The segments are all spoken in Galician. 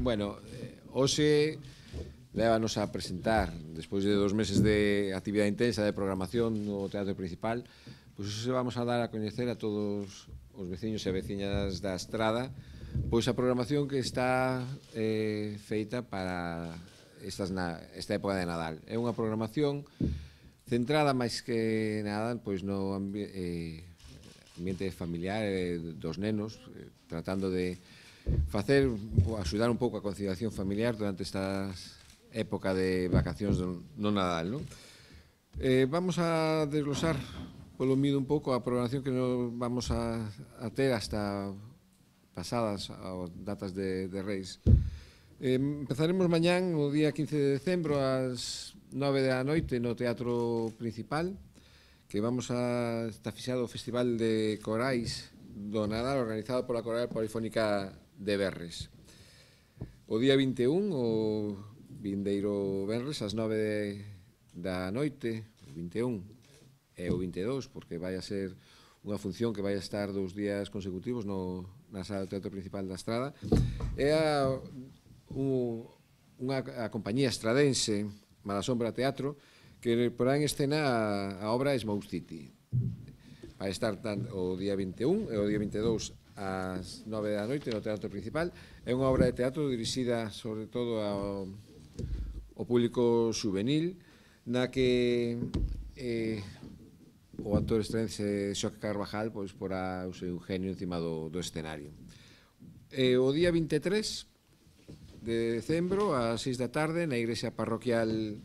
Bueno, hoxe lévanos a presentar, despois de 2 meses de actividade intensa de programación no Teatro Principal, pois hoxe vamos a dar a coñecer a todos os veciños e veciñas da Estrada pois a programación que está feita para esta época de Nadal. É unha programación centrada máis que nada pois no ambiente familiar dos nenos, tratando de axudar un pouco a conciliación familiar durante esta época de vacacións no Nadal, non? Vamos a desglosar polo mido un pouco a programación que nos vamos a ter hasta pasadas as datas de Reis. Empezaremos mañán, o día 15 de decembro, ás 9 da noite no Teatro Principal, que vamos a estar fixado o Festival de Corais do Nadal, organizado pola Coral Polifónica de Verres. O día 21, o vindeiro Verres, ás 9 da noite, o 21 e o 22, porque vai a ser unha función que vai a estar 2 días consecutivos na sala do Teatro Principal da Estrada. É a compañía estradense Malasombra Teatro que porá en escena a obra Small City. Vai estar o día 21 e o día 22 ás 9 da noite no Teatro Principal. É unha obra de teatro dirixida sobre todo ao público juvenil, na que o actor estrense Xoque Carvajal pois porá o seu genio encima do escenario. O día 23 de decembro, ás 6 da tarde, na igrexa parroquial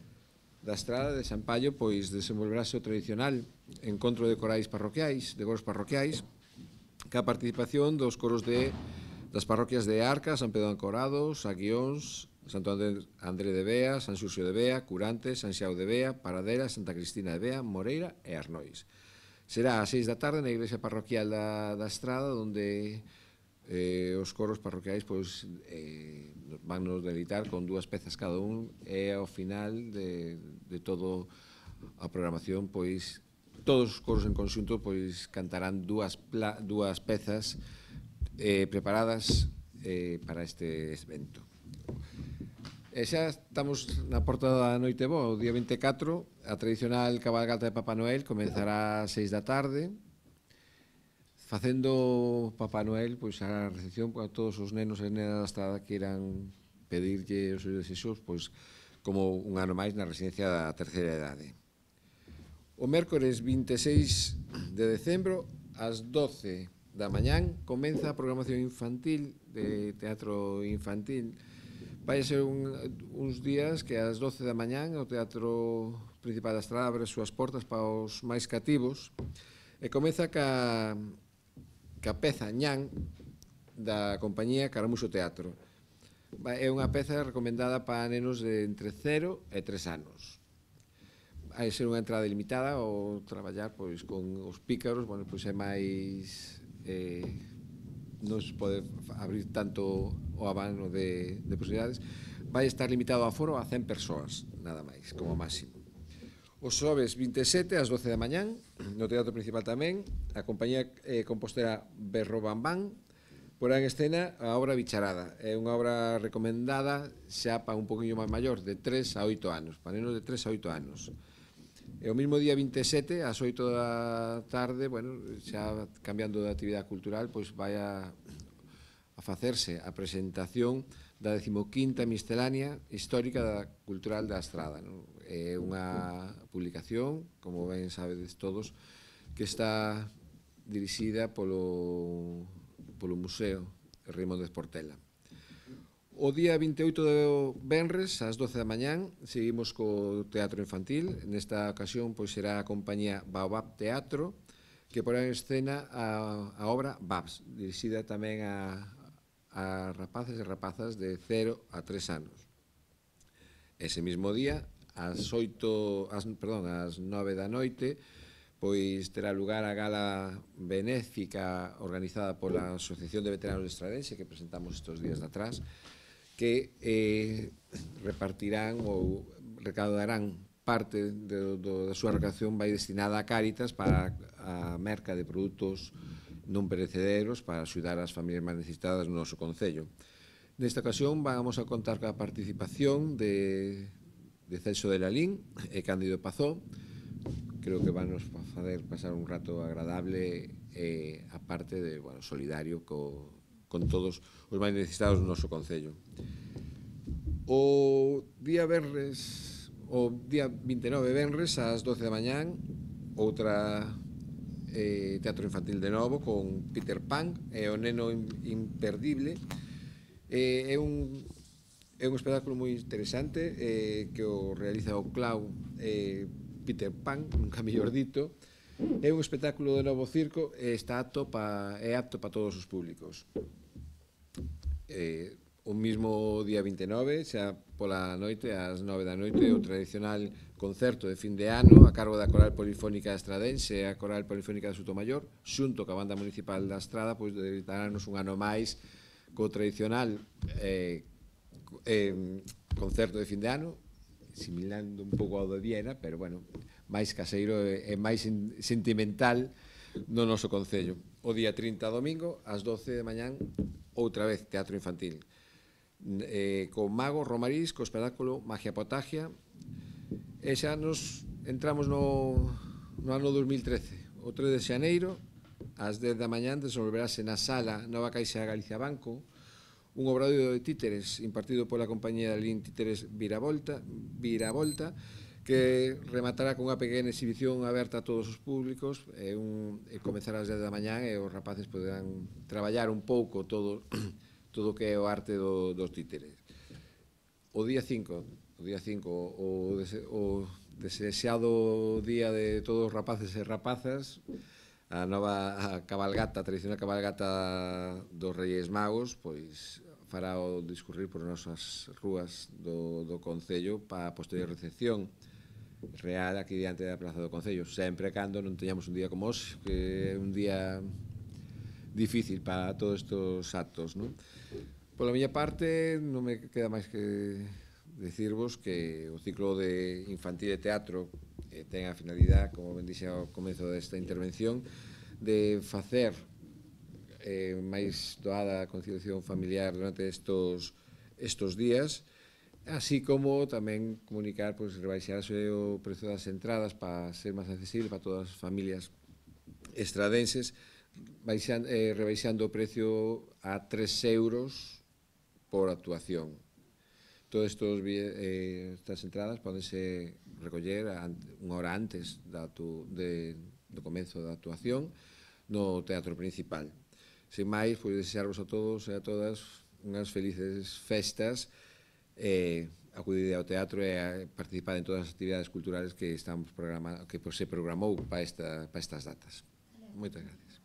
da Estrada de San Pallo, pois desenvolverase o tradicional encontro de corais parroquiais, de coros parroquiais, ca participación dos coros das parroquias de Arca, San Pedro de Ancorados, Aguións, Santo André de Bea, San Xurxo de Bea, Curantes, San Xiao de Bea, Paradela, Santa Cristina de Bea, Moreira e Arnois. Será ás 6 da tarde na igrexa parroquial da Estrada, onde os coros parroquiais pois van nos deleitar con 2 pezas cada un, e ao final de todo a programación pois todos os coros en conxunto pois cantarán 2 pezas preparadas para este evento. E xa estamos na porta da Noite Boa, o día 24, a tradicional cabalgata de Papá Noel comenzará ás 6 da tarde, facendo Papá Noel pois a recepción para todos os nenos e nenas da Estrada que irán pedirlle os seus desexos pois como un ano máis na residencia da terceira idade. O mércores 26 de decembro, ás 12 da mañán, comeza a programación infantil de teatro infantil. Vai ser uns días que ás 12 da mañán o Teatro Principal da Estrada abre as súas portas para os máis cativos e comeza ca peza Ñan da compañía Caramuxo Teatro. É unha peza recomendada para nenos de entre 0 e 3 anos. Vai ser unha entrada limitada, ou traballar pois con os pícaros, bueno, pois é máis non se pode abrir tanto o abano de posibilidades. Vai estar limitado a aforo a 100 persoas, nada máis, como máximo. O xoves 27, ás 12 da mañán, no Teatro Principal tamén, a compañía compostera Berro Bambán porá en escena a obra Bicharada. É unha obra recomendada xa para un poquinho máis maior, de 3 a 8 anos, para nenos de 3 a 8 anos. E o mesmo día 27, ás 8 da tarde, bueno, xa cambiando de actividade cultural, pois vai a facerse a presentación da 15ª miscelánea histórica cultural da Estrada. É unha publicación, como ben sabedes todos, que está dirixida polo Museo Reimóndez Portela. O día 28 de venres, ás 12 da mañán, seguimos co teatro infantil. Nesta ocasión pois será a compañía Baobab Teatro, que porá en escena a obra Babs, dirixida tamén a rapaces e rapazas de 0 a 3 anos. Ese mismo día, ás 9 da noite, pois terá lugar a gala benéfica organizada pola Asociación de Veteranos de Estradense, que presentamos estes días de atrás, que repartirán ou recaudarán parte da súa recaudación vai destinada a Cáritas para a merca de produtos non perecederos para axudar as familias máis necesitadas no noso concello. Nesta ocasión vamos a contar coa participación de Celso de Lalín e Cándido Pazó. Creo que van nos facer pasar un rato agradable e aparte de, bueno, solidario con todos os máis necesitados do noso Concello. O día 29 venres ás 12 da mañán, outra teatro infantil de novo con Peter Pan e o neno imperdible. É un espectáculo moi interesante que o realiza o Clau Peter Pan, nunca mellor dito. É un espectáculo de novo circo e é apto para todos os públicos. O mismo día 29, xa pola noite, ás 9 da noite, o tradicional concerto de fin de ano a cargo da Coral Polifónica Estradense e a Coral Polifónica de Sotomayor, xunto coa Banda Municipal da Estrada, pois dedicarnos un ano máis co tradicional concerto de fin de ano, similando un pouco ao de Viena, pero, bueno, máis caseiro e máis sentimental no noso Concello. O día 30, domingo, ás 12 de mañán, outra vez teatro infantil. Con Mago Romarís, co espectáculo Magia Potagia, e xa nos entramos no ano 2013. O 3 de xaneiro, ás 10 da mañán, desenvolverase na sala Nova Caixa Galicia Banco un obradoiro de títeres impartido pola compañía de Lin Títeres Viravolta, que rematará con unha pequena exhibición aberta a todos os públicos e comezará ás 10 da mañán e os rapaces poderán traballar un pouco todo o que é o arte dos títeres. O día 5, o desexado día de todos os rapaces e rapazas, a tradicional cabalgata dos Reis Magos, pois fará o discurrir por nosas rúas do Concello para a posterior recepción real aquí diante da Praza do Concello, sempre cando non teñamos un día como hoxe, que é un día difícil para todos estes actos, non? Pola miña parte, non me queda máis que decirvos que o ciclo de infantil de teatro ten a finalidade, como ben dixe ao comezo desta intervención, de facer máis doada a conciliación familiar durante estos días, así como tamén comunicar, pois, rebaixarse o prezo das entradas para ser máis accesible para todas as familias estradenses, rebaixando o precio a 3 euros por actuación. Todas estas entradas podense recoller unha hora antes do comezo da actuación no teatro principal. Sen máis, pois, desexarvos a todos e a todas unhas felices festas, acudir ao teatro e participar en todas as actividades culturales que se programou para estas datas. Moitas gracias.